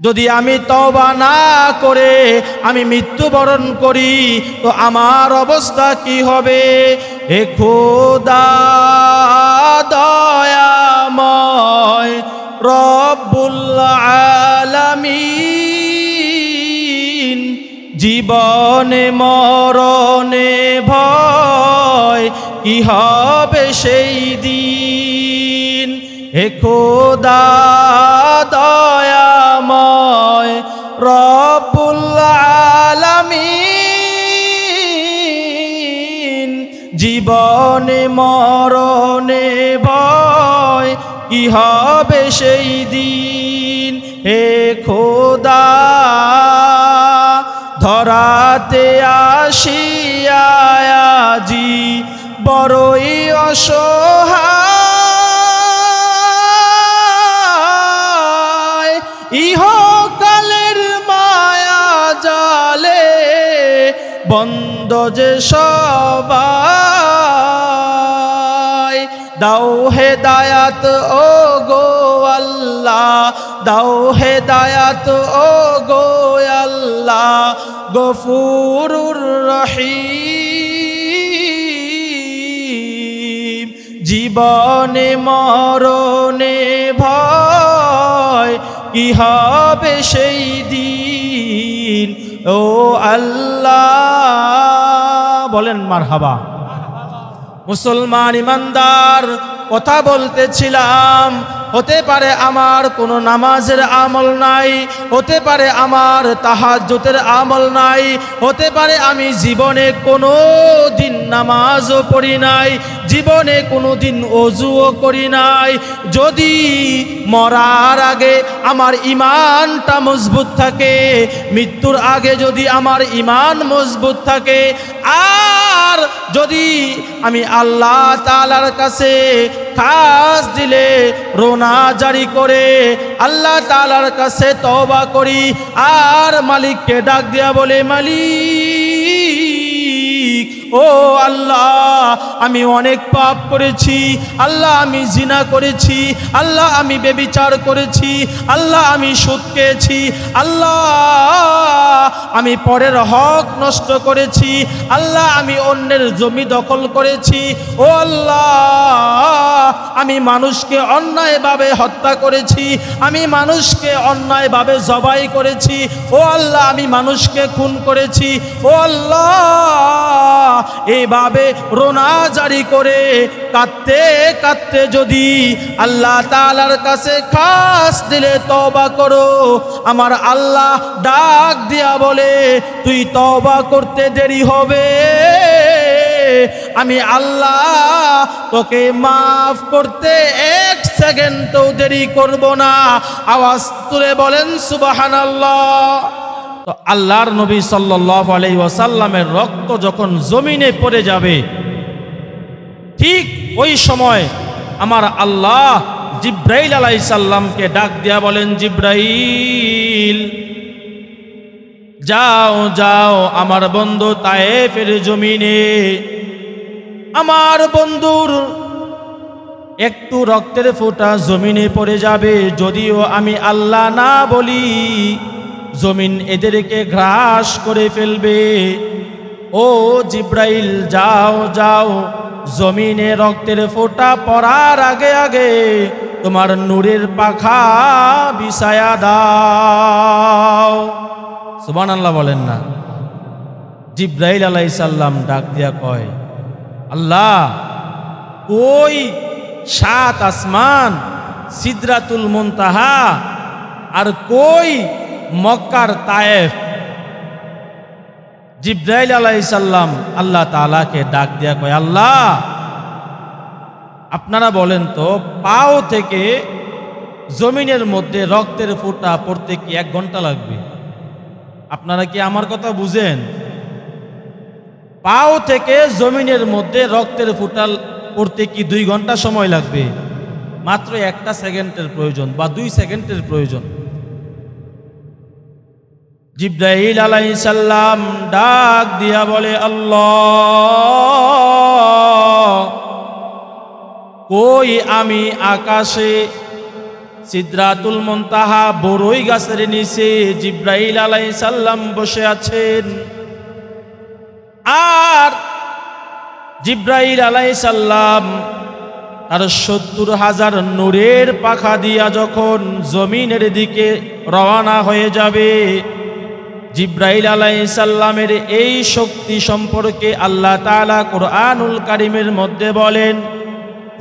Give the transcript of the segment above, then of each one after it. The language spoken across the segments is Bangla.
যদি আমি তওবা না করে আমি মৃত্যুবরণ করি তো আমার অবস্থা কি হবে? হে খোদা দয়াময় রব্বুল আলামিন, জীবনে মরণে ভয় কি হবে সেই দিন। হে খোদা দয়াময় রব্বুল আলামিন, জীবনে মরণে ভয় কি হবে সেই দিন। হে খোদা ধরাতে আসিয়া আজি বড়ই অসহায়, ইহকালের মায়া জালে বন্ধ যে সবাই। দাও হেদায়াত ও গো আল্লাহ, দাও হেদায়াত ও গো আল্লাহ, গফুরুর রহিম। জীবনে মরণে ভয় কি হবে সেই দিন। ও আল্লাহ বলেন মারহাবা। মুসলমান ইমানদার, কথা বলতেছিলাম, হতে পারে আমার কোনো নামাজের আমল নাই, হতে পারে আমার তাহাজ্জুদের আমল নাই, হতে পারে আমি জীবনে কোনো দিন নামাজও পড়ি নাই, জীবনে কোনো দিন ওযুও করি নাই। যদি মরার আগে আমার ঈমানটা মজবুত থাকে, মৃত্যুর আগে যদি আমার ঈমান মজবুত থাকে, আর যদি আমি আল্লাহ তাআলার কাছে খাস দিলে রোনা জারি করে আল্লাহ তাআলার কাছে তওবা করি, আর মালিককে ডাক দিয়া বলে, মালিক ও আল্লাহ আমি অনেক পাপ করেছি, আল্লাহ আমি জিনা করেছি, আল্লাহ আমি ব্যভিচার করেছি, আল্লাহ আমি সুদ খেয়েছি, আল্লাহ আমি পরের হক নষ্ট করেছি, আল্লাহ আমি অন্যের জমি দখল করেছি, ও আল্লাহ আমি মানুষকে অন্যায়ভাবে হত্যা করেছি, আমি মানুষকে অন্যায়ভাবে জবাই করেছি, ও আল্লাহ আমি মানুষকে খুন করেছি, ও আল্লাহ এইভাবে রোনা জারি করে কাঁদতে কাঁদতে যদি আল্লাহ তাআলার কাছে খাস দিলে তওবা করো, আমার আল্লাহ ডাক দিয়া বলে, তুই তওবা করতে দেরি হবে, আমি আল্লাহ তোকে মাফ করতে এক সেকেন্ডও দেরি করব না। আওয়াজ তুলে বলেন সুবহানাল্লাহ। তো আল্লাহর নবী সাল্লাল্লাহু আলাইহি ওয়াসাল্লামের রক্ত যখন জমিনে পড়ে যাবে, ঠিক ওই সময় আমার আল্লাহ জিব্রাইল আলাইহিস সালামকে ডাক দিয়া বলেন, জিব্রাইল যাও যাও আমার বন্ধু তায়েফের জমিনে আমার বন্ধুর একটু রক্তের ফোঁটা জমিনে পড়ে যাবে, যদিও আমি আল্লাহ না বলি জমিন এদেরকে গ্রাস করে ফেলবে। ও জিব্রাইল যাও যাও, জমিনে রক্তের ফোঁটা পড়ার আগে আগে তোমার নূরের পাখা বিছায়া দাও। সুবহানাল্লাহ বলেন না। জিব্রাইল আলাইহিস সালাম ডাক দিয়া কয়, আল্লাহ ওই 7 আসমান সিদরাতুল মুনতাহা আর কই মক্কার তায়েফ। জিব্রাইল আলাইহিস সালাম আল্লাহ তাআলাকে ডাক দিয়া কয়, আল্লাহ আপনারা বলেন তো পাও থেকে জমিনের মধ্যে রক্তের ফোঁটা পড়তে কি 1 ঘন্টা লাগবে? আপনারা কি আমার কথা বুঝেন? পাও থেকে জমিনের মধ্যে রক্তের ফোঁটা পড়তে কি 2 ঘন্টা সময় লাগবে? মাত্র 1 সেকেন্ডের প্রয়োজন বা 2 সেকেন্ডের প্রয়োজন। জিব্রাইল আলাইহিস সালাম ডাক দিয়া বলে, আল্লাহ কই আমি আকাশে সিদরাতুল মুনতাহা বড়ই গাছের নিচে জিব্রাইল আলাইহিস সালাম বসে আছেন। আর জিব্রাইল আলাইহিস সালাম তার ৭০,০০০ নূরের পাখা দিয়া যখন জমিনের দিকে রওনা হয়ে যাবে, জিব্রাইল আলাইহিস সালামের এই শক্তি সম্পর্কে আল্লাহ তাআলা কুরআনুল কারীমের মধ্যে বলেন,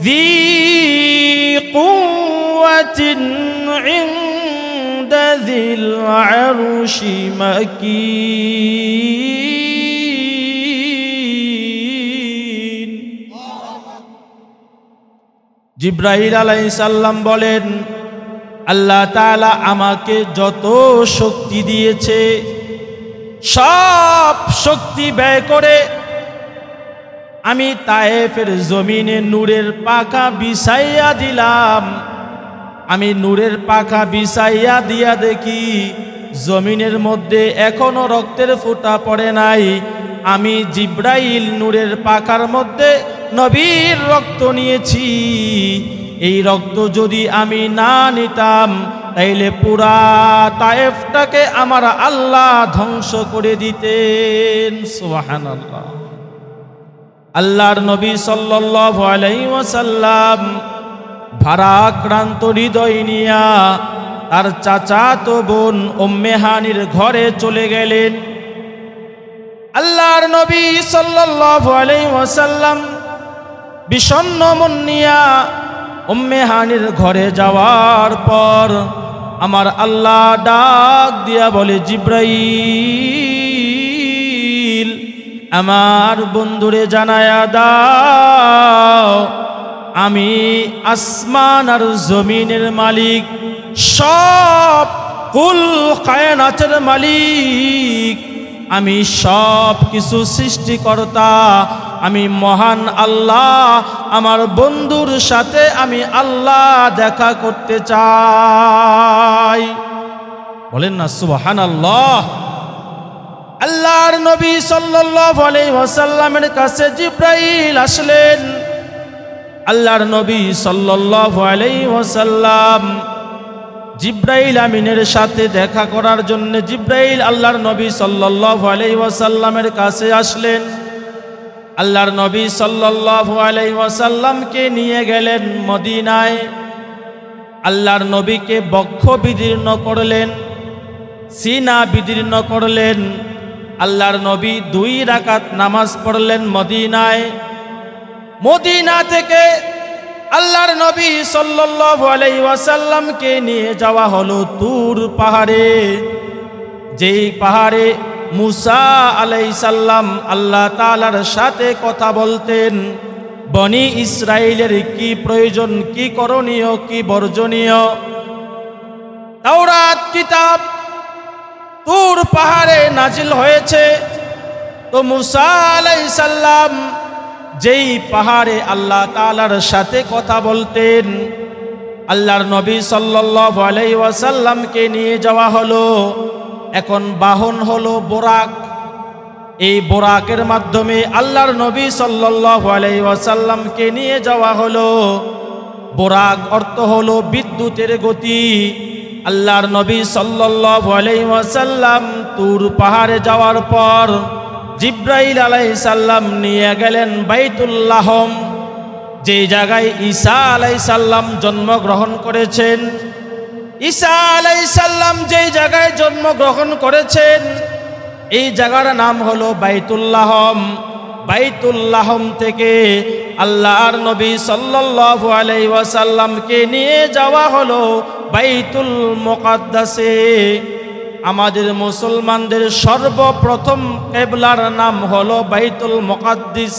যী কুওয়াতিন ইনদা যিল আরশি মাকিন। জিব্রাইল আলাইহিস সালাম বলেন, আল্লাহ তাআলা আমাকে যত শক্তি দিয়েছে সব শক্তি ব্যয় করে আমি তায়েফের জমিনে নূরের পাখা বিছাইয়া দিলাম। আমি নূরের পাখা বিছাইয়া দিয়া দেখি জমিনের মধ্যে এখনো রক্তের ফোঁটা পড়ে নাই। আমি জিব্রাইল নূরের পাখার মধ্যে নবীর রক্ত নিয়েছি। এই রক্ত যদি আমি না নিতাম তাইলে পুরা তায়েফটাকে আমার আল্লাহ ধ্বংস করে দিতেন। সুবহানাল্লাহ। আল্লাহর নবী সাল্লাল্লাহু আলাইহি ওয়াসাল্লাম ভারাক্রান্ত হৃদয় নিয়া তার চাচাতো বোন উম্মে হানির ঘরে চলে গেলেন। আল্লাহর নবী সাল্লাল্লাহু আলাইহি ওয়াসাল্লাম বিষণ্ণ মন নিয়া উম্মে হানির ঘরে যাওয়ার পর আমার আল্লাহ ডাক দিয়া বলে, জিব্রাইল আমার বন্ধুরে জানায়া দাও আমি আসমান আর জমিনের মালিক, সব কুল কায়নাতের মালিক, আমি সব কিছু সৃষ্টিকর্তা, আমি মহান আল্লাহ। আমার বন্ধুর সাথে আমি আল্লাহ দেখা করতে চাই। বলেন না সুবহানাল্লাহ। আল্লাহর নবী সাল্লাল্লাহু আলাইহি ওয়াসাল্লামের কাছে জিব্রাইল আসলেন। আল্লাহর নবী সাল্লাল্লাহু আলাইহি ওয়াসাল্লাম জিব্রাইল আমিনের সাথে দেখা করার জন্য জিব্রাইল আল্লাহর নবী সাল্লাল্লাহু আলাইহি ওয়াসাল্লামের কাছে আসলেন। আল্লাহর নবী সাল্লাল্লাহু আলাইহি ওয়াসাল্লামকে নিয়ে গেলেন মদিনায়। আল্লাহর নবীকে বক্ষ বিদীর্ণ করলেন, সিনা বিদীর্ণ করলেন। আল্লাহর নবী 2 রাকাত নামাজ পড়লেন মদিনায়। মদিনা থেকে আল্লাহর নবী সাল্লাল্লাহু আলাইহি ওয়াসাল্লামকে নিয়ে যাওয়া হলো তুর পাহাড়ে, যেই পাহাড়ে মুসা আলাইহিস সালাম আল্লাহ তাআলার সাথে কথা বলতেন। বনি ইসরাইলের কি প্রয়োজন, কি করণীয়, কি বর্জনীয়, তাওরাত কিতাব তুর পাহাড়ে নাজিল হয়েছে। তো মুসা আলাইহিস সালাম যেই পাহাড়ে আল্লাহ তাআলার সাথে কথা বলতেন, আল্লাহর নবী সাল্লাল্লাহু আলাইহি ওয়াসাল্লামকে নিয়ে যাওয়া হলো। এখন বাহন হলো বোরাক। এই বোরাকের মাধ্যমে আল্লাহর নবী সাল্লাল্লাহু আলাইহি ওয়াসাল্লামকে নিয়ে যাওয়া হলো। বোরাক অর্থ হলো বিদ্যুতের গতি। আল্লাহর নবী সাল্লাল্লাহু আলাইহি ওয়াসাল্লাম তুর পাহাড়ে যাওয়ার পর জিব্রাইল আলাইহিস সালাম নিয়ে গেলেন বাইতুল্লাহম, যে জায়গায় ঈসা আলাইহিস সালাম জন্মগ্রহণ করেছেন। ঈসা আলাইহিস সালাম যেই জায়গায় জন্মগ্রহণ করেছেন এই জায়গার নাম হলো বাইতুল্লাহম। বাইতুল্লাহম থেকে আল্লাহর নবী সাল্লাল্লাহু আলাইহি ওয়াসাল্লামকে নিয়ে যাওয়া হলো বাইতুল মুকাদ্দাসে। আমাদের মুসলমানদের সর্বপ্রথম কিবলার নাম হলো বাইতুল মুকাদ্দিস।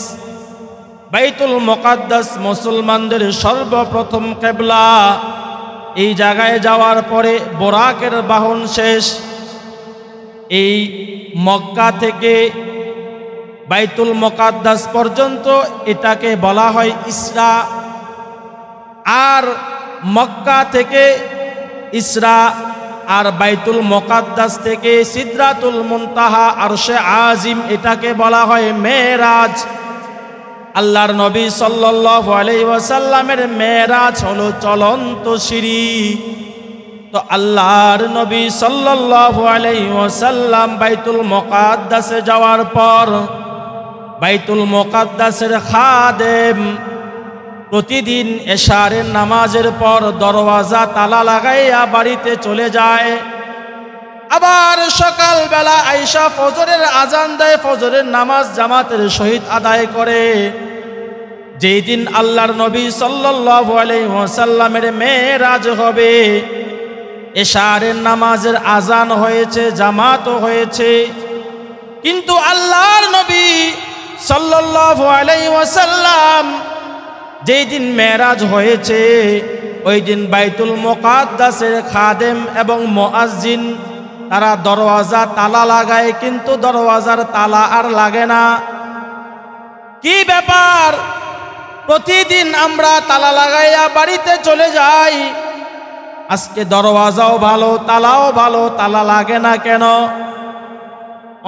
বাইতুল মুকাদ্দাস মুসলমানদের সর্বপ্রথম কিবলা। এই জায়গায় যাওয়ার পরে বোরাকের বাহন শেষ। এই মক্কা থেকে বাইতুল মুকাদ্দাস পর্যন্ত এটাকে বলা হয় ইসরা। আর মক্কা থেকে ইসরা আর বাইতুল মুকাদ্দাস থেকে সিদরাতুল মুনতাহা আরশে আজিম এটাকে বলা হয় মেরাজ। আল্লাহর নবী সাল্লাল্লাহু আলাইহি ওয়াসাল্লামের মেরাজ হলো চলন্ত সিঁড়ি। তো আল্লাহর নবী সাল্লাল্লাহু আলাইহি ওয়াসাল্লাম বাইতুল মুকাদ্দাসে যাওয়ার পর বাইতুল মুকাদ্দাসের খাদেম প্রতিদিন এশারের নামাজের পর দরওয়াজা তালা লাগাইয়া বাড়িতে চলে যায়। আবার সকালবেলা আয়েশা ফজরের আজান দেয়, ফজরের নামাজ জামাতের সহিত আদায় করে। যেই দিন আল্লাহর নবী সাল্লাল্লাহু আলাইহি ওয়াসাল্লামের মেরাজ হবে, এশারের নামাজের আজান হয়েছে, জামাতও হয়েছে, কিন্তু আল্লাহর নবী সাল্লাল্লাহু আলাইহি ওয়াসাল্লাম যেই দিন মেরাজ হয়েছে ওই দিন বাইতুল মুকাদ্দাসের খাদেম এবং মুয়াজ্জিন তারা দরওয়াজা তালা লাগায়, কিন্তু দরওয়াজার তালা আর লাগে না। কি ব্যাপার? প্রতিদিন আমরা তালা লাগাইয়া বাড়িতে চলে যাই, আজকে দরওয়াজাও ভালো, তালাও ভালো, তালা লাগে না কেন?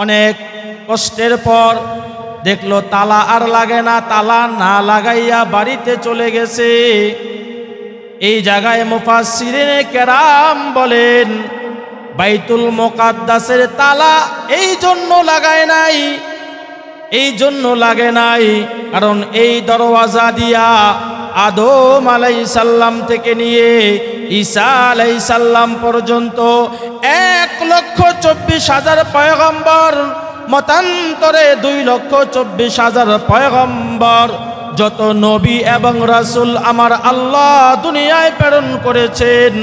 অনেক কষ্টের পর দেখলো তালা আর লাগে না, তালা না লাগাইয়া বাড়িতে চলে গেছে। এই জায়গায় মুফাসসিরিনে কেরাম বলেন বাইতুল মুকাদ্দাসের তালা এই জন্য লাগায় নাই, এই জন্য লাগে নাই কারণ এই দরওয়াজা দিয়া আদম আলাইহিস সালাম থেকে নিয়ে ঈসা আলাইহিস সালাম পর্যন্ত 1,24,000 পয়গম্বর, মতান্তরে 2,24,000 পয়গম্বর, যত নবী এবং রাসূল আমার আল্লাহ দুনিয়ায় প্রেরণ করেছেন,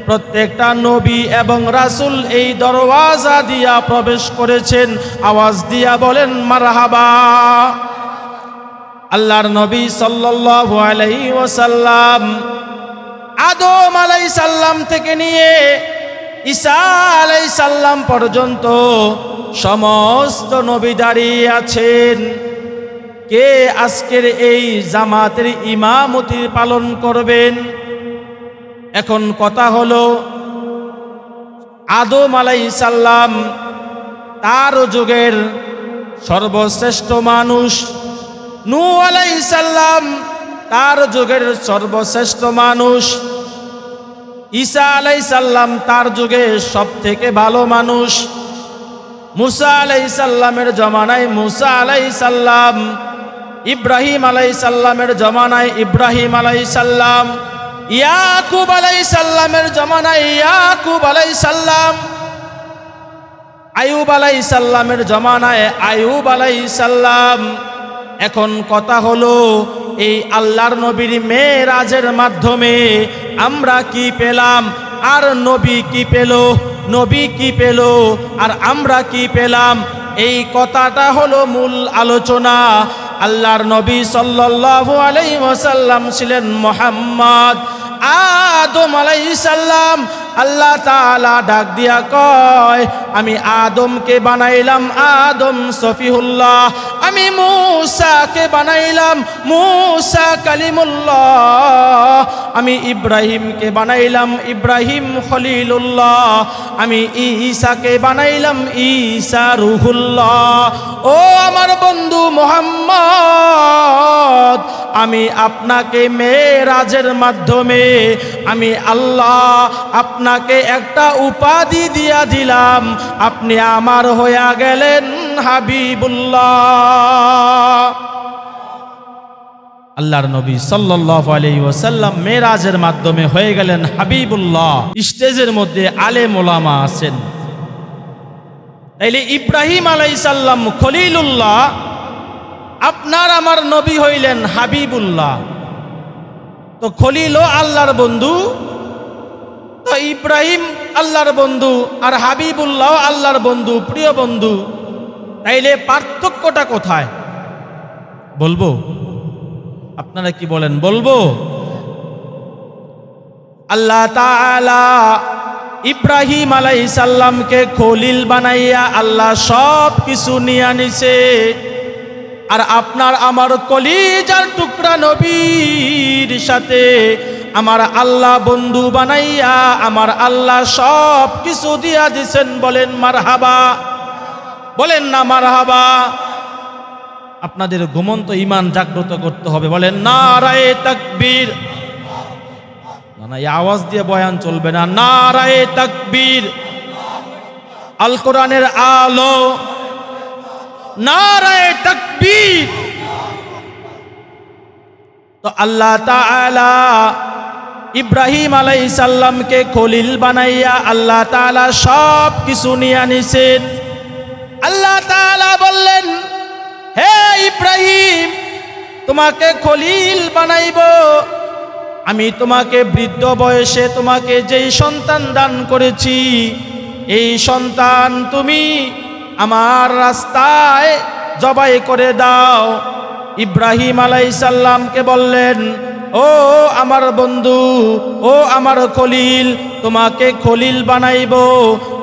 প্রত্যেকটা নবী এবং রাসূল এই দরওয়াজা দিয়া প্রবেশ করেছেন। আওয়াজ দিয়া বলেন মারহাবা। আল্লাহর নবী সাল্লাল্লাহু আলাইহি ওয়াসাল্লাম আদম আলাইহিস সালাম থেকে নিয়ে ঈসা আলাইহিস সালাম পর্যন্ত সমস্ত নবী দাঁড়িয়ে আছেন। কে আজকের এই জামাতের ইমামতি পালন করবেন? এখন কথা হলো, আদম আলাইহিস সালাম তার যুগের সর্বশ্রেষ্ঠ মানুষ, নূহ আলাইহিস সালাম তার যুগের সর্বশ্রেষ্ঠ মানুষ, ঈসা আলাইহিস সালাম তার যুগের সবথেকে ভালো মানুষ, মুসা আলাইহিস সালামের জমানায় মুসা আলাইহিস সালাম, ইব্রাহিম আলাইহিস সালামের জমানায় ইব্রাহিম আলাইহিস সালাম, ইয়াকুব আলাইহিস সালামের জমানায় ইয়াকুব আলাইহিস সালাম, আইয়ুব আলাইহিস সালামের জমানায় আইয়ুব আলাইহিস সালাম। এখন কথা হলো, এই আল্লাহর নবীর মেরাজের মাধ্যমে আমরা কি পেলাম আর নবী কি পেল? নবী কি পেল আর আমরা কি পেলাম? এই কথাটা হলো মূল আলোচনা। আল্লাহর নবী সাল্লাল্লাহু আলাইহি ওয়াসাল্লাম ছিলেন মুহাম্মদ। আদম আলাইহিস সালাম আল্লাহ তাআলা ডাক দিয়া কয়, আমি আদমকে বানাইলাম আদম সফিহুল্লাহ, আমি মূসাকে বানাইলাম মূসা কালিমুল্লাহ, আমি ইব্রাহিমকে বানাইলাম ইব্রাহিম খলিলুল্লাহ, আমি ঈসাকে বানাইলাম ঈসা রুহুল্লাহ। ও আমার বন্ধু মুহাম্মদ, আমি আপনাকে মেরাজের মাধ্যমে আমি আল্লাহ আপনাকে একটা উপাধি দিয়া দিলাম, আপনি আমার হইয়া গেলেন হাবিবুল্লাহ। আল্লাহর নবী সাল্লাল্লাহু আলাইহি ওয়াসাল্লাম মেরাজের মাধ্যমে হয়ে গেলেন হাবিবুল্লাহ। স্টেজের মধ্যে আলেম ওলামা আছেন, তাইলে ইব্রাহিম আলাইহিস সালাম খলিলুল্লাহ, আপনার আমার নবী হইলেন হাবিবুল্লাহ। তো খলিল আল্লাহর বন্ধু, তো ইব্রাহিম আল্লাহর বন্ধু আর হাবিবুল্লাহ আল্লাহর বন্ধু, প্রিয় বন্ধু। তাইলে পার্থক্যটা কোথায় বলবো? আপনারা কি বলেন, বলবো? আল্লাহ তাআলা ইব্রাহিম আলাইহিস সালামকে খলিল বানাইয়া আল্লাহ সব কিছু নিয়ে আনিছে, আর আপনার আমার কলিজার টুকরা নবীর সাথে আমার আল্লাহ বন্ধু বানাইয়া আমার আল্লাহ সব কিছু দিয়া দিছেন। বলেন মারহাবা, বলেন না মারহাবা। আপনাদের ঘুমন্ত ঈমান জাগ্রত করতে হবে। বলেন নারায়ে তাকবীর, না, এই আওয়াজ দিয়ে বয়ান চলবে না। নারায়ে তাকবীর, আল কোরআনের আলো, নারায়ে তাকবীর। তো আল্লাহ তাআলা ইব্রাহিম আলাইহিস সালামকে খলিল বানাইয়া আল্লাহ তাআলা সব কিছু নিয়ে আনিছেন। আল্লাহ তাআলা বললেন, হে ইব্রাহিম, তোমাকে খলিল বানাইব। আমি তোমাকে বৃদ্ধ বয়সে তোমাকে যেই সন্তান দান করেছি, এই সন্তান তুমি আমার রাস্তায় জবাই করে দাও। ইব্রাহিম আলাইহিস সালামকে বললেন, ও আমার বন্ধু, ও আমার খলিল, তোমাকে খলিল বানাইব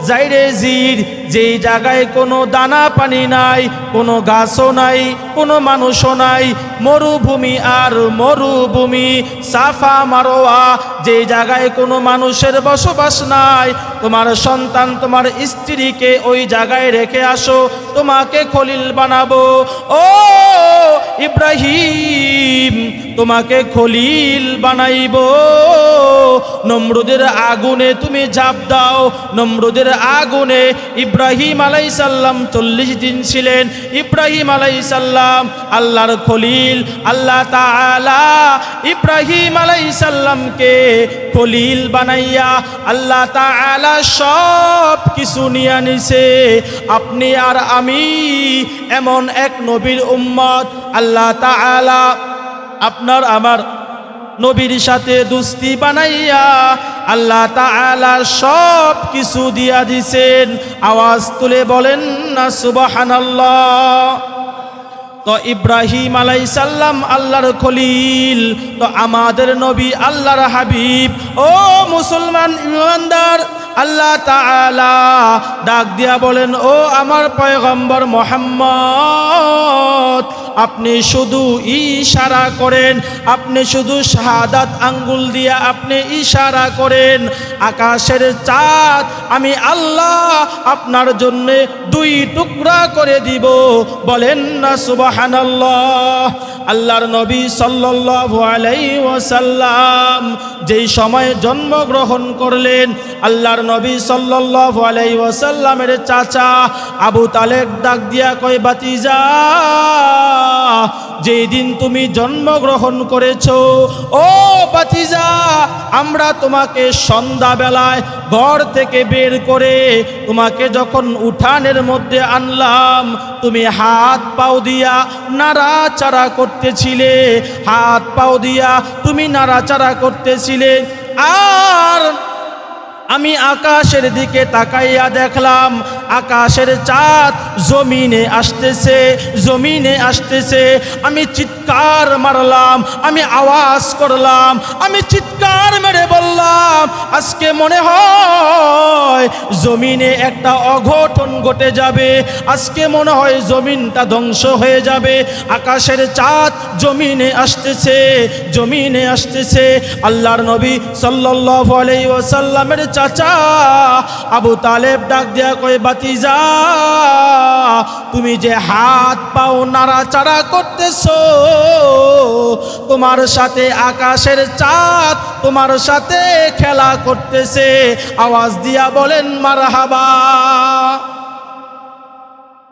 যাইরে জির, যেই জায়গায় কোনো দানা পানি নাই, কোনো গাছও নাই, কোনো মানুষও নাই, মরুভূমি আর মরুভূমি, সাফা মারোয়া, যেই জায়গায় কোনো মানুষের বসবাস নাই। তোমার সন্তান, তোমার স্ত্রীকে ওই জায়গায় রেখে আসো, তোমাকে খলিল বানাবো। ও ইব্রাহিম, তোমাকে খলিল বানাইব। নমরুদের আগুনে তুমি ঝাঁপ দাও। নমরুদের আগুনে ইব্রাহিম আলাইহিস সালাম 40 দিন ছিলেন। ইব্রাহিম আলাইহিস সালাম আল্লাহর খলিল। আল্লাহ তাআলা ইব্রাহিম আলাইহিস সালামকে খলিল বানাইয়া আল্লাহ তাআলা সব কিছু নিয়ে নিছে। আপনি আর আমি এমন এক নবীর উম্মত, আল্লাহ তাআলা আপনার আমার নবীর সাথে দুস্তি বানাইয়া আল্লাহ তাআলা সব কিছু দিয়া দিছেন। আওয়াজ তুলে বলেন না সুবহানাল্লাহ। তো ইব্রাহিম আলাইহিস সালাম আল্লাহর খলিল, তো আমাদের নবী আল্লাহর হাবিব। ও মুসলমান ইমানদার, আল্লাহ তাআলা ডাক দিয়া বলেন, ও আমার পয়গম্বর মুহাম্মদ, আপনি শুধু ইশারা করেন, আপনি শুধু শাহাদাত আঙ্গুল দিয়া আপনি ইশারা করেন, আকাশের চাঁদ আমি আল্লাহ আপনার জন্য 2 টুকরা করে দিব। বলেন না সুবহানাল্লাহ। আল্লাহর নবী সাল্লাল্লাহু আলাইহি ওয়াসাল্লাম যেই সময় জন্মগ্রহণ করলেন, আল্লাহর নবী সাল্লাল্লাহু আলাইহি ওয়াসাল্লামের চাচা আবু তালেব ডাক দিয়া কয়, বাতিজা, যেই দিন তুমি জন্মগ্রহণ করেছো, ও বাতিজা, আমরা তোমাকে সন্ধ্যাবেলায় ঘর থেকে বের করে তোমাকে যখন উঠানের মধ্যে আনলাম, তুমি হাত পাও দিয়া নাড়াচাড়া করতেছিলে, হাত পাও দিয়া তুমি নাড়াচাড়া করতেছিলে। আর আমি আকাশের দিকে তাকাইয়া দেখলাম, আকাশের চাঁদ জমিনে আসতেছে, জমিনে আসতেছে। আমি চিৎকার মারলাম, আমি আওয়াজ করলাম, আমি চিৎকার মেরে বললাম, আজকে মনে হয় জমিনে একটা অঘটন ঘটে যাবে, আজকে মনে হয় জমিনটা ধ্বংস হয়ে যাবে। আকাশের চাঁদ জমিনে আসতেছে, জমিনে আসতেছে। আল্লাহর নবী সাল্লাল্লাহু আলাইহি ওয়াসাল্লামের চাচা আবু তালেব ডাক দেয়া কয়, বাতিজা, তুমি যে হাত পাও নাড়াচাড়া করতেছো, তোমার সাথে আকাশের চাঁদ তোমার সাথে খেলা করতেছে। আওয়াজ দিয়া বলেন মারহাবা।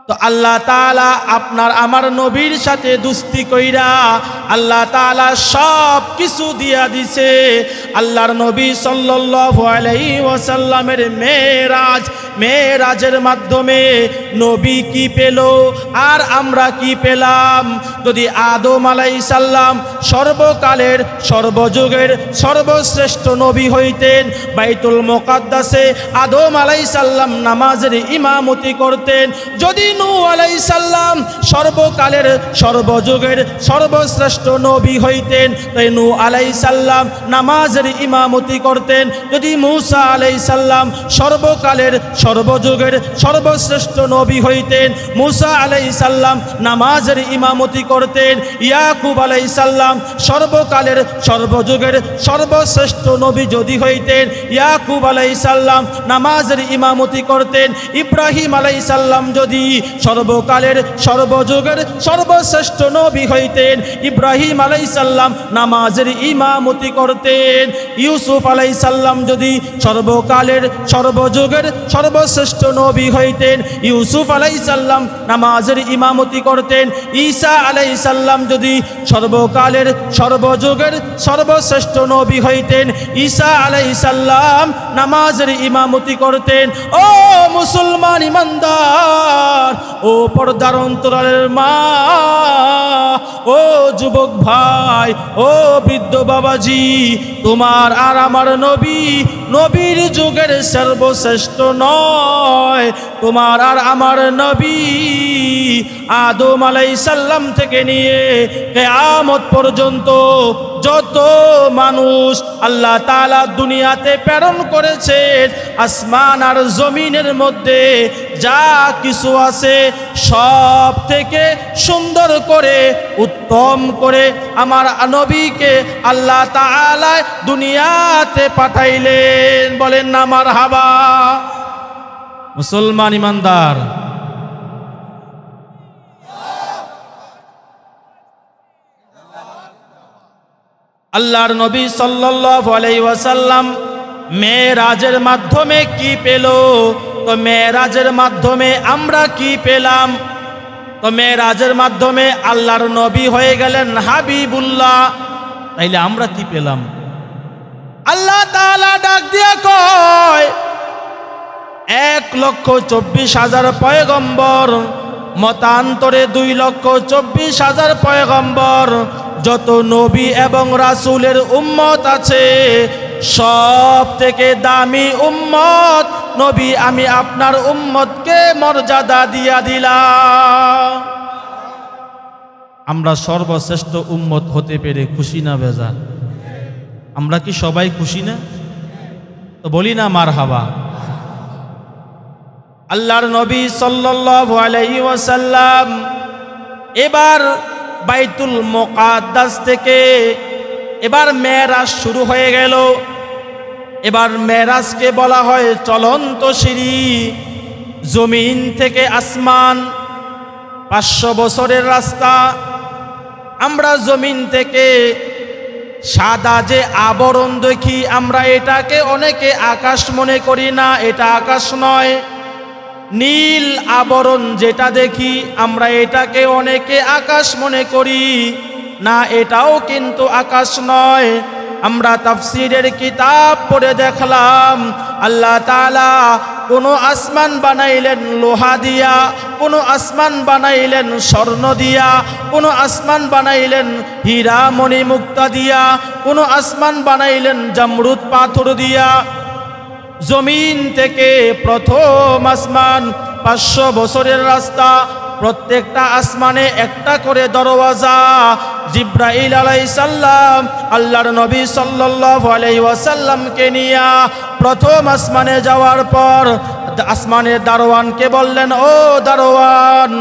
তো আল্লাহ তাআলা আপনার আমার নবীর সাথে দুস্তি কইরা আল্লাহ তাআলা সব কিছু দিয়া দিছে। আল্লাহর নবী সাল্লাল্লাহু আলাইহি ওয়াসাল্লামের মেরাজের মাধ্যমে নবী কি পেল আর আমরা কি পেলাম? যদি আদম আলাইহিস সালাম সর্বকালের সর্বযুগের সর্বশ্রেষ্ঠ নবী হইতেন, বাইতুল মুকাদ্দাসে আদম আলাইহিস সালাম নামাজের ইমামতি করতেন। যদি নূহ আলাইহিস সালাম সর্বকালের সর্বযুগের সর্বশ্রেষ্ঠ নবী হইতেন, তাই নূহ আলাইহিস সালাম নামাজের ইমামতি করতেন। যদি মূসা আলাইহিস সালাম সর্বকালের সর্বযুগের সর্বশ্রেষ্ঠ নবী হইতেন, মূসা আলাইহিস সালাম নামাজের ইমামতি করতেন। ইয়াকুব আলাইহিস সালাম সর্বকালের সর্বযুগের সর্বশ্রেষ্ঠ নবী যদি হইতেন, ইয়াকুব আলাইহিসসালাম নামাজের ইমামতি করতেন। ইব্রাহিম আলাইহিসসালাম যদি সর্বকালের সর্বযুগের সর্বশ্রেষ্ঠ নবী হইতেন, ইব্রাহিম আলাইহিসসালাম নামাজের ইমামতি করতেন। ইউসুফ আলাইহিসসালাম যদি সর্বকালের সর্বযুগের সর্বশ্রেষ্ঠ নবী হইতেন, ইউসুফ আলাইহিসসালাম নামাজের ইমামতি করতেন। ঈসা আলাইহিসসালাম যদি সর্বকালের সর্বযুগের সর্বশ্রেষ্ঠ নবী হইতেন, ঈসা আলাইহিসসালাম নামাজের ইমামতি করতেন। ও মুসলমান ইমানদার, ও পর্দার অন্তরালের মা, ও যুবক ভাই, ও বৃদ্ধ বাবাজি, তোমার আর আমার নবী নবীর যুগের সর্বশ্রেষ্ঠ নয়? তোমার আর আমার নবী আদম আলাইহিসসালাম থেকে নিয়ে কিয়ামত পর্যন্ত যত মানুষ আল্লাহ তাআলা দুনিয়াতে প্রেরণ করেছেন, আসমান আর জমিনের মধ্যে যা কিছু আছে সব থেকে সুন্দর করে উত্তম করে আমার নবীকে আল্লাহ তাআলা দুনিয়াতে পাঠাইলেন। বলেন না মারহাবা। মুসলমান ইমানদার, আল্লাহর নবী সাল্লাল্লাহু আলাইহি ওয়াসাল্লাম মেরাজের মাধ্যমে কি পেল? তো মেরাজের মাধ্যমে আমরা কি পেলাম? তো মেরাজের মাধ্যমে আল্লাহর নবী হয়ে গেলেন হাবিবুল্লাহ। তাইলে আমরা কি পেলাম? আল্লাহ তাআলা ডাক দিয়া কয়, 1,24,000 পয়গম্বর, মতান্তরে 2,24,000 পয়গম্বর, যত নবী এবং রাসূলের উম্মত আছে সব থেকে দামি উম্মত নবী আমি আপনার উম্মতকে মর্যাদা দিয়া দিলাম। আমরা সর্বশ্রেষ্ঠ উম্মত হতে পেরে খুশি না বেজার? আমরা কি সবাই খুশি না? তো বলি না মারহাবা। আল্লাহর নবী সাল্লাল্লাহু আলাইহি ওয়াসাল্লাম এবার বাইতুল মুকাদ্দাস থেকে এবার মেরাজ শুরু হয়ে গেল। এবার মেরাজকে বলা হয় চলন্ত সিঁড়ি। জমিন থেকে আসমান 500 বছরের রাস্তা। আমরা জমিন থেকে সাদা যে আবরণ দেখি, আমরা এটাকে অনেকে আকাশ মনে করি না, এটা আকাশ নয়। নীল আবরণ যেটা দেখি আমরা এটাকে অনেকে আকাশ মনে করি না, এটাও কিন্তু আকাশ নয়। আমরা তাফসীরের কিতাব পড়ে দেখলাম আল্লাহ তাআলা কোনো আসমান বানাইলেন লোহা দিয়া, কোনো আসমান বানাইলেন স্বর্ণ দিয়া, কোনো আসমান বানাইলেন হীরা মণি মুক্তা দিয়া, কোনো আসমান বানাইলেন জামরুদ পাথর দিয়া। জমিন থেকে প্রথম আসমান 500 বছরের রাস্তা, প্রত্যেকটা আসমানে একটা করে দরওয়াজা। জিব্রাইল আলাইহিস সালাম আল্লাহর নবী সাল্লাল্লাহু আলাইহি ওয়াসাল্লামকে নিয়ে প্রথম আসমানে যাওয়ার পর আসমানের দারোয়ানকে বললেন, ও দারোয়ান,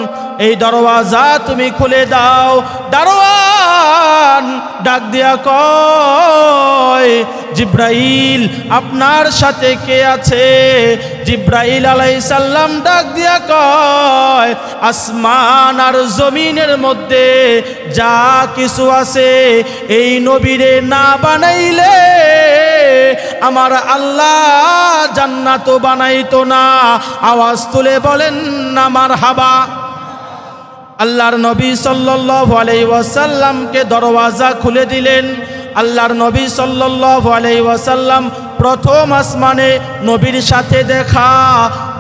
এই দরওয়াজা তুমি খুলে দাও। দারোয়ান ডাক দিয়া কয়, জিব্রাইল আপনার সাথে কে আছে? জিব্রাইল আলাইহিস সালাম ডাক দিয়া কয়, আসমান আর জমিনের মধ্যে যা কিছু আছে এই নবীরে না বানাইলে আমার আল্লাহ জান্নাতও বানাইতো না। আওয়াজ তুলে বলেন না মারহাবা। আল্লাহর নবী সাল্লাল্লাহু আলাইহি ওয়াসাল্লামকে দরওয়াজা খুলে দিলেন। আল্লাহর নবী সাল্লাল্লাহু আলাইহি ওয়াসাল্লাম প্রথম আসমানে নবীর সাথে দেখা,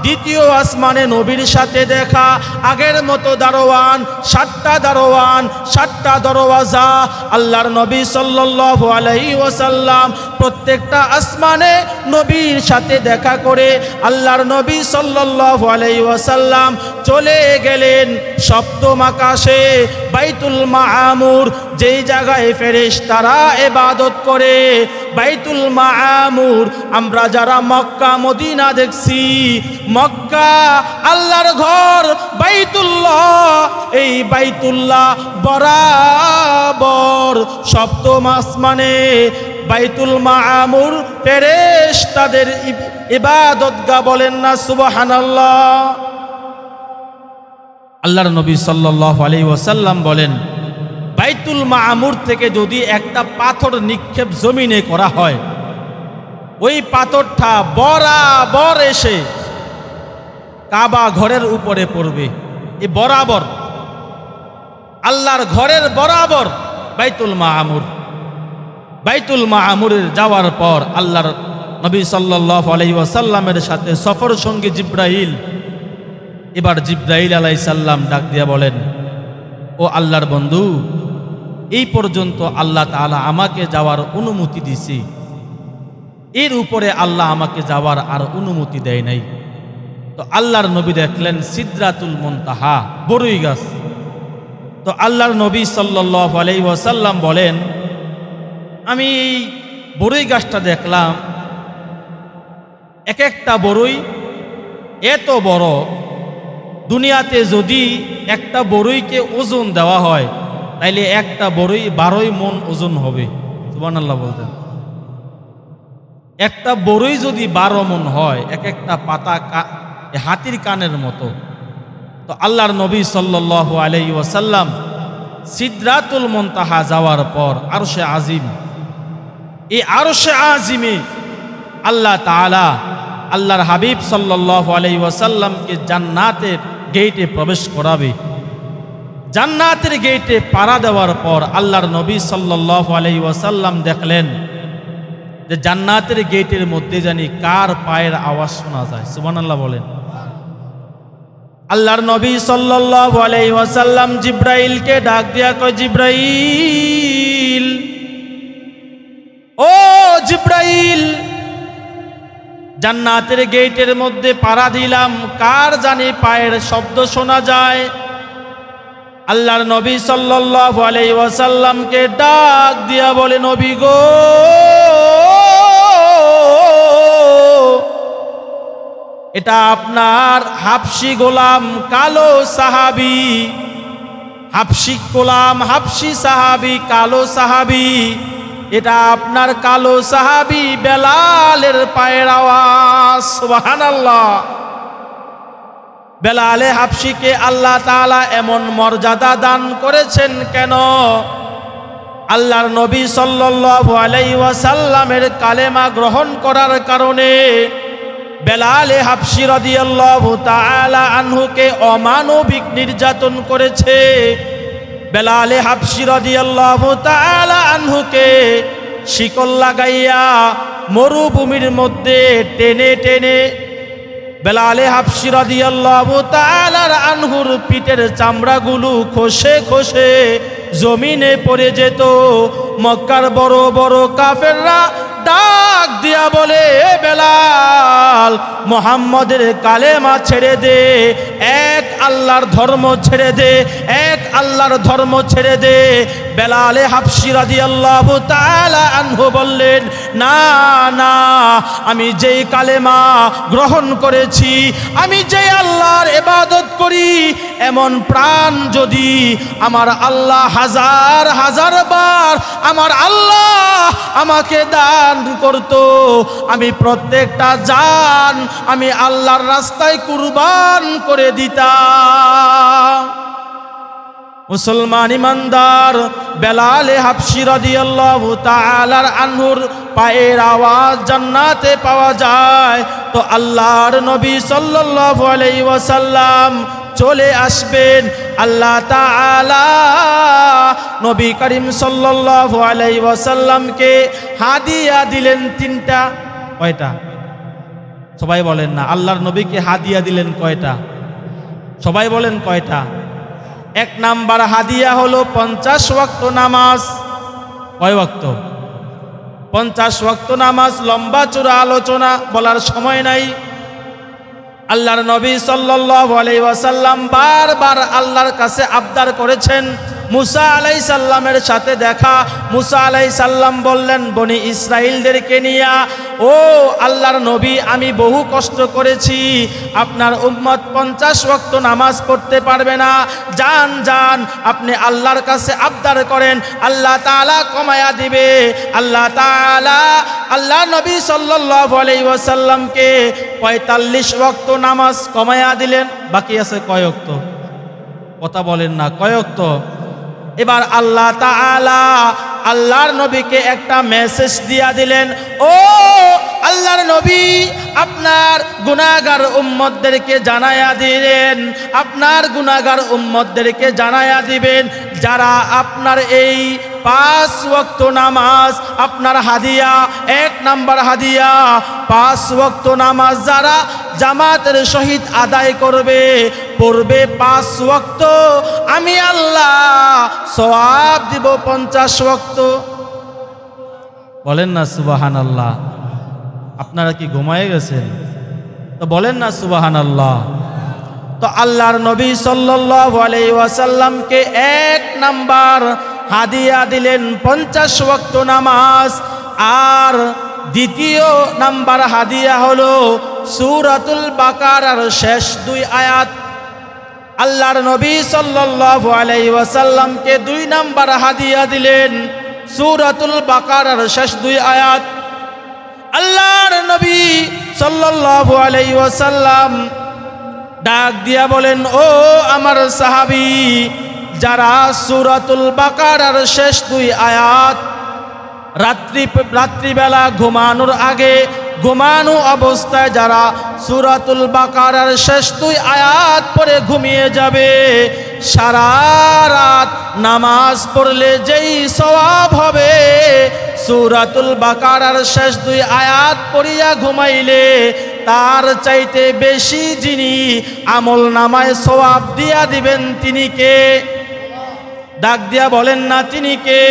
দ্বিতীয় আসমানে নবীর সাথে দেখা। আগের মতো দারোয়ান, 7টা দারোয়ান, 7টা দরওয়াজা। আল্লাহর নবী সাল্লাল্লাহু আলাইহি ওয়াসাল্লাম প্রত্যেকটা আসমানে নবীর সাথে দেখা করে আল্লাহর নবী সাল্লাল্লাহু আলাইহি ওয়াসাল্লাম চলে গেলেন 7ম আকাশে। বাইতুল মাআমুর, যেই জায়গায় ফেরেশতারা ইবাদত করে। বাইতুল মাআমুর আমরা যারা মক্কা মদিনা দেখছি, মক্কা আল্লাহর ঘর, বাইতুল্লাহ, এই বাইতুল্লাহ বরাবর সপ্তম আসমানে বাইতুল মাআমুর ফেরেশতাদের ইবাদতগাহ। বলেন না সুবহানাল্লাহ। আল্লাহর নবী সাল্লাল্লাহু আলাইহি ওয়াসাল্লাম বলেন, বাইতুল মাআমুর থেকে যদি একটা পাথর নিক্ষেপ জমিনে করা হয়, ওই পাথরটা বরাবর এসে কাবা ঘরের উপরে পড়বে। এই বরাবর আল্লাহর ঘরের বরাবর বাইতুল মাআমুর। বাইতুল মাআমুরে যাওয়ার পর আল্লাহর নবী সাল্লাল্লাহু আলাইহি ওয়াসাল্লামের সাথে সফর সঙ্গী জিবরাইল। এবার জিবরাইল আলাইহিস সালাম ডাক দিয়া বলেন, ও আল্লাহর বন্ধু, এই পর্যন্ত আল্লাহ তাআলা আমাকে যাওয়ার অনুমতি দিয়েছে, এর উপরে আল্লাহ আমাকে যাওয়ার আর অনুমতি দেয় নাই। তো আল্লাহর নবী দেখলেন সিদরাতুল মুনতাহা, বড়ই গাছ। তো আল্লাহর নবী সাল্লাল্লাহু আলাইহি ওয়াসাল্লাম বলেন, আমি এই বড়ই গাছটা দেখলাম, এক একটা বড়ই এত বড়, দুনিয়াতে যদি একটা বড়ইকে ওজন দেওয়া হয় তাইলে একটা বড়ই 12 মণ ওজন হবে। সুবহানাল্লাহ বলতেন। একটা বড়ই যদি 12 মণ হয়, এক একটা পাতা হাতির কানের মতো। তো আল্লাহর নবী সাল্লাল্লাহু আলাইহি ওয়াসাল্লাম সিদরাতুল মুনতাহা যাওয়ার পর আরশে আজিম, এই আরশে আজিমে আল্লাহ তাআলা আল্লাহর হাবিব সাল্লাল্লাহু আলাইহি ওয়াসাল্লামকে জান্নাতের গেটে প্রবেশ করাবে। জান্নাতের গেটে পাড়া দেওয়ার পর আল্লাহর নবী সাল্লাল্লাহু আলাইহি ওয়াসাল্লাম দেখলেন যে জান্নাতের গেটের মধ্যে জানি কার পায়ের আওয়াজ শোনা যায়। সুবহানাল্লাহ বলেন। আল্লাহর নবী সাল্লাল্লাহু আলাইহি ওয়াসাল্লাম জিবরাইলকে ডাক দিয়া কয়, জিবরাইল, ও জিবরাইল, জান্নাতের গেটের মধ্যে পাড়া দিলাম, কার জানি পায়ের শব্দ শোনা যায়। আল্লাহর নবী সাল্লাল্লাহু আলাইহি ওয়াসাল্লামকে ডাক দিয়া বলে, নবী গো, এটা আপনার হাবশী গোলাম, কালো সাহাবী, হাবশী গোলাম, হাবশী সাহাবী, কালো সাহাবী, এটা আপনার কালো সাহাবী বেলালের পায়ের আওয়াজ। সুবহানাল্লাহ। বেলালে হাবশীকে আল্লাহ তাআলা এমন মর্যাদা দান করেছেন কেন? আল্লাহর নবী সাল্লাল্লাহু আলাইহি ওয়াসাল্লামের কালেমা গ্রহণ করার কারণে বেলালে হাবশী রাদিয়াল্লাহু তাআলা আনহুকে অমানবিক নির্যাতন করেছে। বেলালে হাবশী রাদিয়াল্লাহু তাআলা আনহুকে শিকল লাগাইয়া মরুভূমির মধ্যে টেনে টেনে বেলালে হাবশী রাদিয়াল্লাহু তাআলা আনহুর পিঠের চামড়াগুলো খসে খসে জমিনে পড়ে যেত। মক্কার বড় বড় কাফেররা ডাক দিয়া বলে, বেলাল, মুহাম্মদের কালেমা ছেড়ে দে, এক আল্লাহর ধর্ম ছেড়ে দে, এক আল্লাহর ধর্ম ছেড়ে দে। বেলালে হাবশী রাদিয়াল্লাহু তাআলা আনহু বললেন, না না, আমি যেই কালেমা গ্রহণ করেছি, আমি যেই আল্লাহর ইবাদত করি, এমন প্রাণ যদি আমার আল্লাহ হাজার হাজার বার আমার আল্লাহ আমাকে দান করত, আমি প্রত্যেকটা জান আমি আল্লাহর রাস্তায় কুরবান করে দিতাম। মুসলমান ইমানদার, বেলালে হাবশী রাদিয়াল্লাহু তাআলা আনহুর পায়ের আওয়াজ জান্নাতে পাওয়া যায়। তো আল্লাহর নবী সাল্লাল্লাহু আলাইহি ওয়াসাল্লাম চলে আসবেন। আল্লাহ তাআলা নবী করিম সাল্লাল্লাহু আলাইহি ওয়াসাল্লামকে হাদিয়া দিলেন 3টা। কয়টা? সবাই বলেন না। আল্লাহর নবীকে হাদিয়া দিলেন কয়টা? সবাই বলেন কয়টা? 1 নাম্বার হাদিয়া হলো 50 ওয়াক্ত নামাজ। কয় ওয়াক্ত? 50 ওয়াক্ত নামাজ। লম্বা চূড়া আলোচনা বলার সময় নাই। আল্লাহর নবী সাল্লাল্লাহু আলাইহি ওয়াসাল্লাম বারবার আল্লাহর কাছে আবদার করেছেন, মুসা আলাইহিস সালামের সাথে দেখা। মুসা আলাইহিস সালাম বললেন বনি ইসরাইলদেরকে নিয়া, ও আল্লাহর নবী, আমি বহু কষ্ট করেছি, আপনার উম্মত 50 ওয়াক্ত নামাজ পড়তে পারবে না, যান যান আপনি আল্লাহর কাছে আবদার করেন, আল্লাহ তাআলা কমায়া দিবে। আল্লাহ তাআলা আল্লাহ নবী সাল্লাল্লাহু আলাইহি ওয়াসাল্লামকে 45 ওয়াক্ত নামাজ কমায়া দিলেন। বাকি আছে কয় ওয়াক্ত? কথা বলেন না, কয় ওয়াক্ত? এবার আল্লাহ তাআলা আল্লাহর নবীকে একটা মেসেজ দিয়া দিলেন, ও আল্লাহর নবী, আপনার গুনাহগার উম্মতদেরকে জানায়া দিলেন, আপনার গুনাহগার উম্মতদেরকে জানায়া দিবেন, যারা আপনার এই 5 ওয়াক্ত নামাজ আপনার হাদিয়া, 1 নাম্বার হাদিয়া, 5 ওয়াক্ত নামাজ যারা জামাতের সহিত আদায় করবে, পড়বে 5 ওয়াক্ত, আমি আল্লাহ সওয়াব দিব 50 ওয়াক্ত। বলেন না সুবহানাল্লাহ। আপনারা কি ঘুমায়ে গেছেন? তো বলেন না সুবহানাল্লাহ। তো আল্লাহর নবী সাল্লাল্লাহু আলাইহি ওয়াসাল্লামকে 1 নাম্বার হাদিয়া দিলেন 50 ওয়াক্ত নামাজ, আর দ্বিতীয় নাম্বার হাদিয়া হলো সূরাতুল বাকারার শেষ 2 আয়াত। আল্লাহর নবী সাল্লাল্লাহু আলাইহি ওয়াসাল্লামকে 2 নাম্বার হাদিয়া দিলেন সূরাতুল বাকারার শেষ 2 আয়াত। আল্লাহর নবী সাল্লাল্লাহু আলাইহি ওয়াসাল্লাম ডাক দিয়া বলেন, ও আমার সাহাবী, যারা সূরাতুল বাকারার শেষ 2 আয়াত রাত্রিবেলা ঘুমানোর আগে, ঘুমানো অবস্থায় যারা সূরাতুল বাকারার শেষ 2 আয়াত পড়ে ঘুমিয়ে যাবে, সারা রাত নামাজ পড়লে যেই সওয়াব হবে, সূরাতুল বাকারার শেষ 2 আয়াত পড়িয়া ঘুমাইলে তার চাইতে বেশি যিনি আমল নামায় সওয়াব দিয়া দিবেন, তিনি কে? ডাক দিয়া বলেন না, তিনি কে?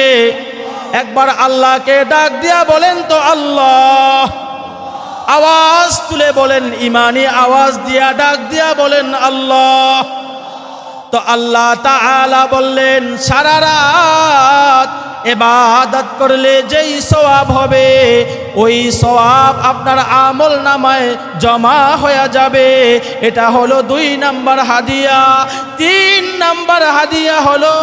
একবার আল্লাহকে ডাক দিয়া বলেন তো আল্লাহ। আওয়াজ তুলে বলেন, ইমানি আওয়াজ দিয়া ডাক দিয়া বলেন আল্লাহ। তো আল্লাহ তাআলা বললেন, সারা রাত ইবাদত করলে যেই সওয়াব হবে, ওই সওয়াব আপনার আমল নামায় জমা হয়ে যাবে। এটা হলো 2 নাম্বার হাদিয়া। 3 নাম্বার হাদিয়া হলো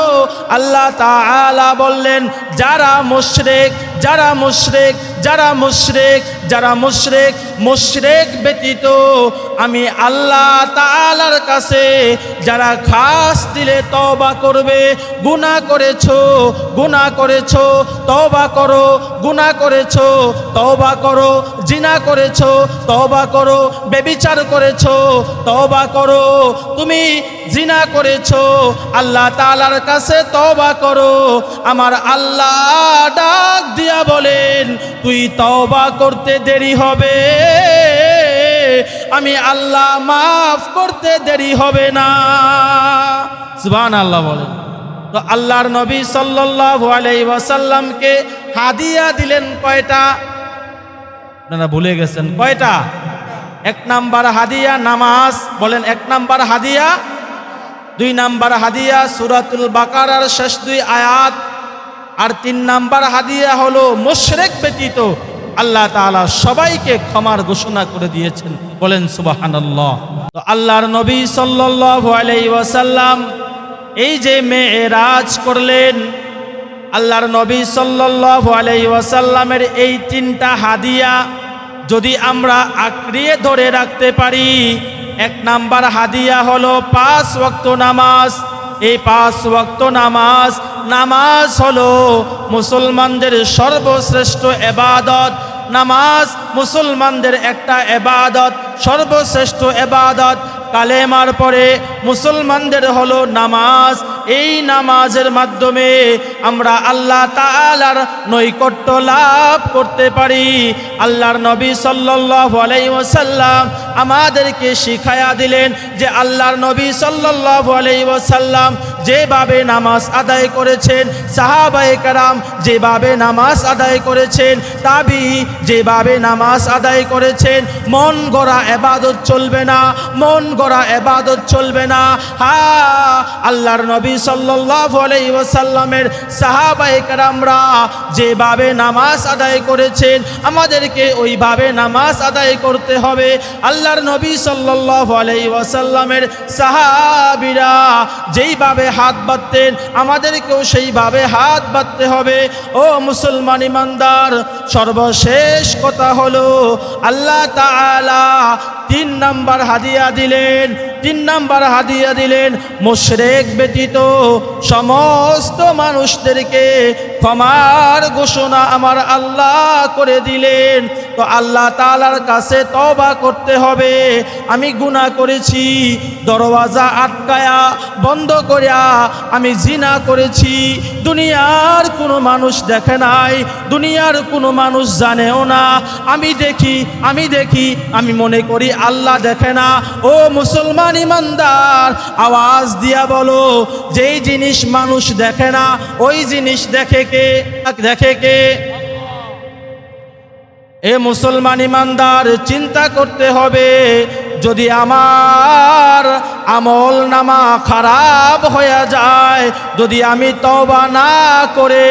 আল্লাহ তাআলা বললেন, যারা মুশরিক, যারা মুশরিক, যারা মুশরিক, যারা মুশরিক, মুশরিক ব্যতীত আমি আল্লাহ তাআলার কাছে যারা খাস দিলে তওবা করবে, গুনাহ করেছো, গুনাহ করেছো, তওবা করো, গুনাহ করেছো, তওবা করো, জিনা করেছো, তওবা করো, ব্যভিচার করেছো, তওবা করো, তুমি জিনা করেছো, আল্লাহ তাআলার কাছে তওবা করো। আমার আল্লাহ ডাক দিয়া বলেন, তুই তওবা করতে দেরি হবে, আমি আল্লাহ মাফ করতে দেরি হবে না। সুবহানাল্লাহ বলেন। তো আল্লাহর নবী সাল্লাল্লাহু আলাইহি ওয়াসাল্লামকে হাদিয়া দিলেন কয়টা? আপনারা ভুলে গেছেন কয়টা? 1 নাম্বার হাদিয়া নামাজ, বলেন 1 নাম্বার হাদিয়া। 2 নাম্বার হাদিয়া সূরাতুল বাকারার শেষ 2 আয়াত। আর 3 নাম্বার হাদিয়া হলো মুশরিক ব্যতীত আল্লাহ তাআলা সবাইকে ক্ষমার ঘোষণা করে দিয়েছেন, বলেন সুবহানাল্লাহ। তো আল্লাহর নবী সাল্লাল্লাহু আলাইহি ওয়াসাল্লাম এই যে মেরাজ করলেন, আল্লাহর নবী সাল্লাল্লাহু আলাইহি ওয়াসাল্লামের এই 3টা হাদিয়া যদি আমরা আঁকড়িয়ে ধরে রাখতে পারি, 1 নাম্বার হাদিয়া হলো 5 ওয়াক্ত নামাজ। এই 5 ওয়াক্ত নামাজ, নামাজ হলো মুসলমানদের সর্বশ্রেষ্ঠ ইবাদত। নামাজ মুসলমানদের একটা ইবাদত, সর্বশ্রেষ্ঠ ইবাদত। কালেমার পরে মুসলমানদের হলো নামাজ। এই নামাজের মাধ্যমে আমরা আল্লাহ তাআলার নৈকট্য লাভ করতে পারি। আল্লাহর নবী সাল্লাল্লাহু আলাইহি ওয়াসাল্লাম আমাদেরকে শিখায়া দিলেন যে আল্লাহর নবী সাল্লাল্লাহু আলাইহি ওয়াসাল্লাম যেভাবে নামাজ আদায় করেছেন, সাহাবায়ে কেরাম যেভাবে নামাজ আদায় করেছেন, তাবি যেভাবে নামাজ আদায় করেছেন, মন গড়া ইবাদত চলবে না, মন গড়া ইবাদত চলবে না। হ্যাঁ, আল্লাহর নবী সাল্লাল্লাহু আলাইহি ওয়াসাল্লামের সাহাবায়ে কেরামরা যেভাবে নামাজ আদায় করেছেন, আমাদেরকে ওইভাবে নামাজ আদায় করতে হবে। আল্লাহর নবী সাল্লাল্লাহু আলাইহি ওয়াসাল্লামের সাহাবীরা যেইভাবে হাত বাঁধতেন, আমাদেরকেও সেইভাবে হাত বাঁধতে হবে। ও মুসলমান ইমানদার, সর্বশেষ কথা হলো আল্লাহ তাআলা 3 নাম্বার হাদিয়া দিলেন। 3 নাম্বার হাদিয়া দিলেন, মুশরিক ব্যতীত সমস্ত মানুষদেরকে ক্ষমার ঘোষণা আমার আল্লাহ করে দিলেন। তো আল্লাহ তাআলার কাছে তওবা করতে হবে। আমি গুনাহ করেছি, দরওয়াজা আটকায়া বন্ধ করিয়া আমি জিনা করেছি, দুনিয়ার কোনো মানুষ দেখে নাই, দুনিয়ার কোনো মানুষ জানেও না, আমি দেখি, আমি মনে করি আল্লাহ দেখে না। ও মুসলমান ইমানদার, আওয়াজ দিয়া বলো, যেই জিনিস মানুষ দেখে না ওই জিনিস দেখে কে? এ মুসলমান ইমানদার, চিন্তা করতে হবে, যদি আমার আমল নামা খারাপ হয়ে যায়, যদি আমি তওবা না করে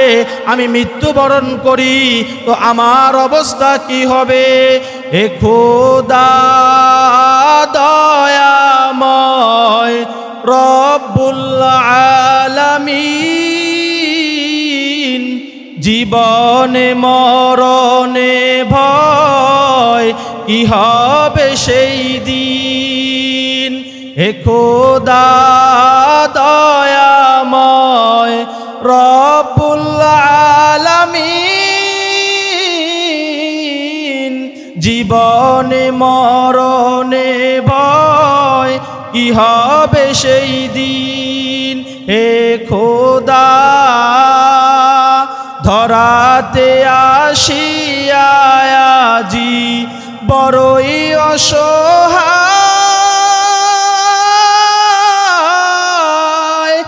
আমি মৃত্যুবরণ করি, তো আমার অবস্থা কি হবে? হে খোদা দয়াময় রব্বুল আলামিন, জীবনে মরণে ভয় কি হবে সেই দিন। হে খোদা দয়াময় রব্বুল আলামিন, জীবনে মরণে ভয় কি হবে সেই দিন। হে খোদা ধরাতে আসিয়া আজি বড়ই অসহায়,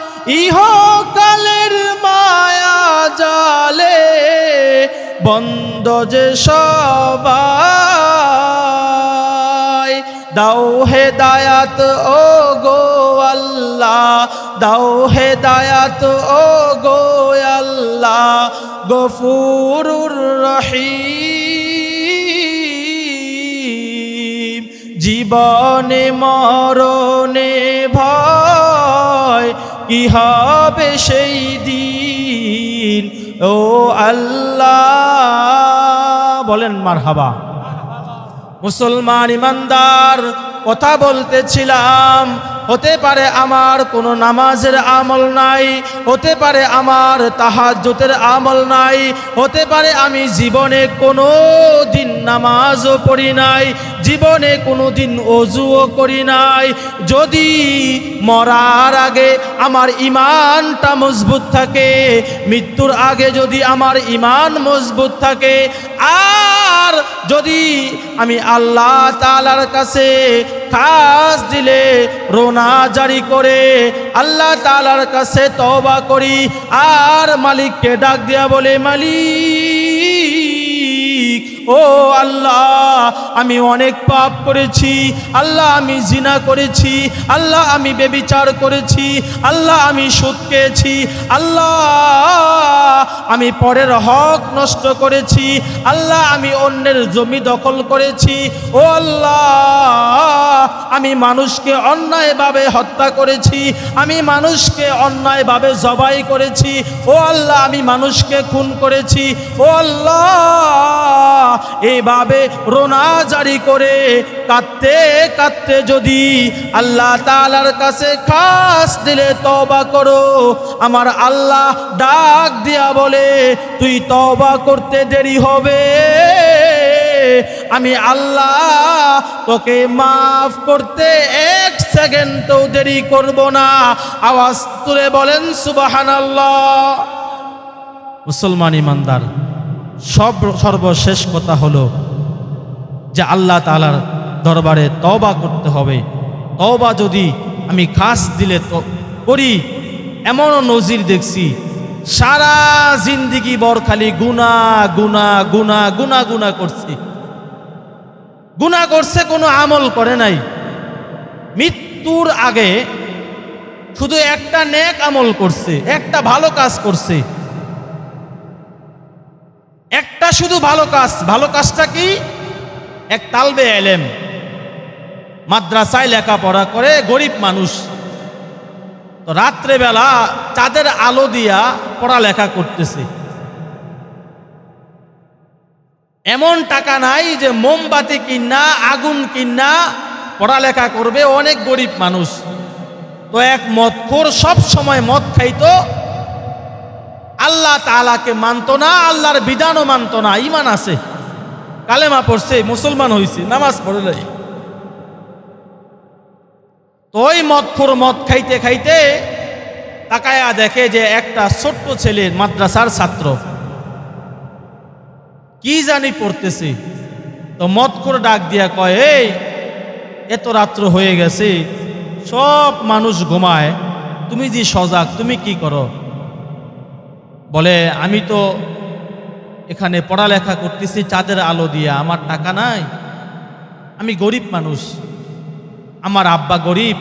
ইহকালের মায়া জালে বন্ধ যে সবাই। দাও হেদায়াত ও গো আল্লাহ, দাও হেদায়াত ও গো আল্লাহ, গফুরুর রহিম, জীবনে মরণে ভয় কি হবে সেই দিন। ও আল্লাহ, বলেন মারহাবা। মুসলমান ইমানদার, কথা বলতেছিলাম, হতে পারে আমার কোনো নামাজের আমল নাই, হতে পারে আমার তাহাজ্জুদের আমল নাই, হতে পারে আমি জীবনে কোনো দিন নামাজও পড়ি নাই, জীবনে কোনো দিন ওযুও করি নাই। যদি মরার আগে আমার ঈমানটা মজবুত থাকে, মৃত্যুর আগে যদি আমার ঈমান মজবুত থাকে, আর যদি আমি আল্লাহ তাআলার কাছে খাস দিলে রোনা জারি করে আল্লাহ তাআলার কাছে তওবা করি, আর মালিককে ডাক দিয়া বলে, মালিক ও আল্লাহ, আমি অনেক পাপ করেছি, আল্লাহ আমি জিনা করেছি, আল্লাহ আমি ব্যভিচার করেছি, আল্লাহ আমি সুদ খেয়েছি, আল্লাহ আমি পরের হক নষ্ট করেছি, আল্লাহ আমি অন্যের জমি দখল করেছি, ও আল্লাহ আমি মানুষকে অন্যায়ভাবে হত্যা করেছি, আমি মানুষকে অন্যায়ভাবে জবাই করেছি, ও আল্লাহ আমি মানুষকে খুন করেছি, ও আল্লাহ। এইভাবে রোনা জারি করে কাঁদতে কাঁদতে যদি আল্লাহ তাআলার কাছে খাস দিলে তওবা করো, আমার আল্লাহ ডাক দিয়া বলে, তুই তওবা করতে দেরি হবে, আমি আল্লাহ তোকে মাফ করতে 1 সেকেন্ডও দেরি করব না। আওয়াজ তুলে বলেন সুবহানাল্লাহ। মুসলমান ইমানদার, সর্বশেষ কথা হলো যে আল্লাহ তাআলার দরবারে তওবা করতে হবে। তওবা যদি আমি খাস দিলে করি, এমনও নজির দেখছি সারা জিন্দিগি বর খালি গুনা গুনা গুনা গুনা গুনা করছে, গুনা করছে, কোনো আমল করে নাই। মৃত্যুর আগে শুধু একটা নেক আমল করছে, একটা ভালো কাজ করছে, একটা শুধু ভালো কাজ। ভালো কাজটা কি? এক তালবে এলেম, মাদ্রাসায় লেখাপড়া করে, গরিব মানুষ। তো রাত্রেবেলা চাঁদের আলো দিয়া পড়ালেখা করতেছে। এমন টাকা নাই যে মোমবাতি কিনা আগুন কিনা পড়ালেখা করবে, অনেক গরিব মানুষ। তো এক মদখোর সব সময় মদ খাইতো, আল্লাহ তাআলাকে মানতো না, আল্লাহর বিধানও মানতো না। ঈমান আছে, কালেমা পড়ছে, মুসলমান হইছে, নামাজ পড়ে নাই। তো ওই মদখোর মদ খাইতে খাইতে তাকায়া দেখে যে একটা ছোট্ট ছেলে, মাদ্রাসার ছাত্র, কি জানি পড়তেছে। তো মদখোর ডাক দিয়া কয়, এই এত রাত্র হয়ে গেছে, সব মানুষ ঘুমায়, তুমি যে সজাগ, তুমি কি করো? বলে, আমি তো এখানে পড়ালেখা করতেছি চাঁদের আলো দিয়া, আমার টাকা নাই, আমি গরিব মানুষ, আমার আব্বা গরিব,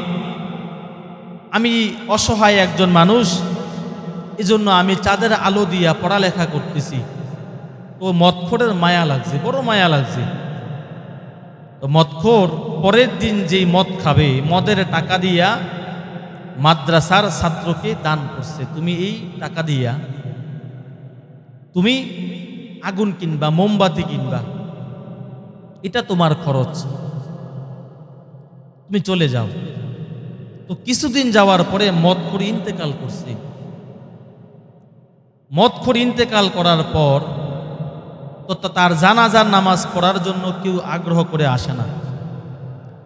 আমি অসহায় একজন মানুষ, এজন্য আমি চাঁদের আলো দিয়া পড়ালেখা করতেছি। তো মদখোরের মায়া লাগছে, বড় মায়া লাগছে। তো মদখোর পরের দিন যেই মদ খাবে, মদের টাকা দিয়া মাদ্রাসার ছাত্রকে দান করছে। তুমি এই টাকা দিয়া তুমি আগুন কিনবা, মোমবাতি কিনবা, এটা তোমার খরচ, তুমি চলে যাও। তো কিছুদিন যাওয়ার পরে মদখোর ইন্তেকাল করছে। মদখোর ইন্তেকাল করার পর তো তার জানাজার নামাজ পড়ার জন্য কেউ আগ্রহ করে আসে না।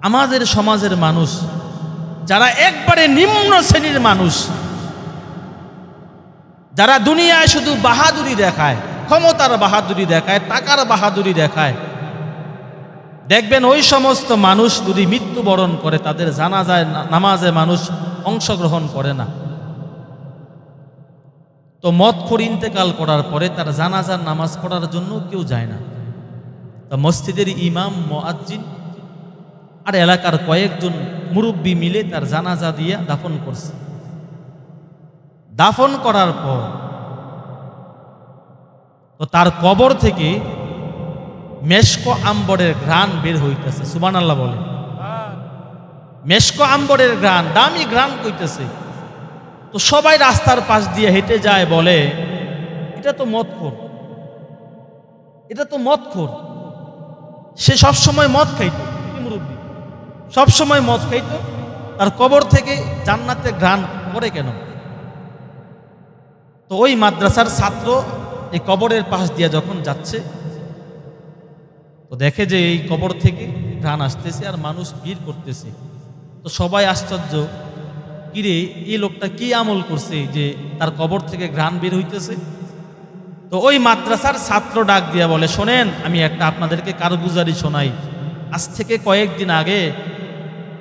আমাদের সমাজের মানুষ যারা একবারে নিম্ন শ্রেণীর মানুষ, যারা দুনিয়ায় শুধু বাহাদুরি দেখায়, ক্ষমতার বাহাদুরি দেখায়, টাকার বাহাদুরি দেখায়, দেখবেন ওই সমস্ত মানুষ যদি মৃত্যুবরণ করে, তাদের জানাজায় নামাজে মানুষ অংশগ্রহণ করে না। তো মদখোর ইন্তেকাল করার পরে তার জানাজার নামাজ পড়ার জন্য কেউ যায় না। তা মসজিদের ইমাম, মুয়াজ্জিন আর এলাকার কয়েকজন মুরব্বী মিলে তার জানাজা দিয়ে দাফন করছে। দাফন করার পর তো তার কবর থেকে মেশকো আম্বরের ঘ্রাণ বের হইতেছে। সুবহানাল্লাহ বলে। মেশকো আম্বরের ঘ্রাণ, দামি ঘ্রাণ কইতেছে। তো সবাই রাস্তার পাশ দিয়ে হেঁটে যায়, বলে, এটা তো মদখোর, এটা তো মদখোর, সে সবসময় মদ খাইতো, মুরব্বী সবসময় মদ খাইতো, তার কবর থেকে জান্নাতের ঘ্রাণ করে কেন? তো ওই মাদ্রাসার ছাত্র এই কবরের পাশ দিয়ে যখন যাচ্ছে, তো দেখে যে এই কবর থেকে ঘ্রাণ আসতেছে আর মানুষ ভিড় করতেছে। তো সবাই আশ্চর্য, কিরে এই লোকটা কি আমল করছে যে তার কবর থেকে ঘ্রাণ বের হইতেছে? তো ওই মাদ্রাসার ছাত্র ডাক দিয়া বলে, শোনেন, আমি একটা আপনাদেরকে কারগুজারি শোনাই। আজ থেকে কয়েকদিন আগে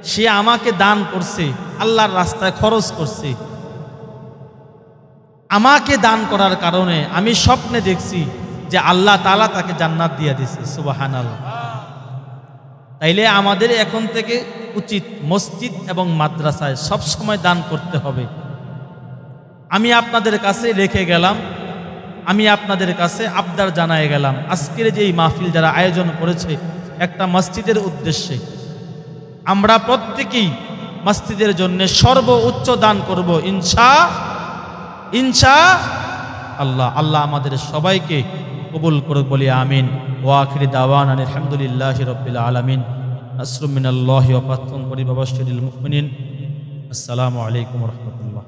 সে আমাকে দান করছে, আল্লাহর রাস্তায় খরচ করছে। আমাকে দান করার কারণে আমি স্বপ্নে দেখছি যে আল্লাহ তাআলা তাকে জান্নাত দিয়ে দিয়েছে। সুবহানাল্লাহ। তাইলে আমাদের এখন থেকে উচিত মসজিদ এবং মাদ্রাসায় সব সময় দান করতে হবে। আমি আপনাদের কাছে রেখে গেলাম, আমি আপনাদের কাছে আবদার জানায় গেলাম, আজকের যে এই মাহফিল যারা আয়োজন করেছে একটা মসজিদের উদ্দেশ্যে, আমরা প্রত্যেকেই মসজিদের জন্য সর্বোচ্চ দান করব ইনশাআল্লাহ। আল্লাহ আমাদের সবাইকে কবুল করে বলি আমিন। ওয়া আখিরি দাওয়ানা আলহামদুলিল্লাহি রাব্বিল আলামিন। নাসরুম মিনাল্লাহি ওয়া ফাতহুন করিব ওয়া বাশশিরিল মুমিনিন। আসসালামু আলাইকুম ওয়া রাহমাতুল্লাহ।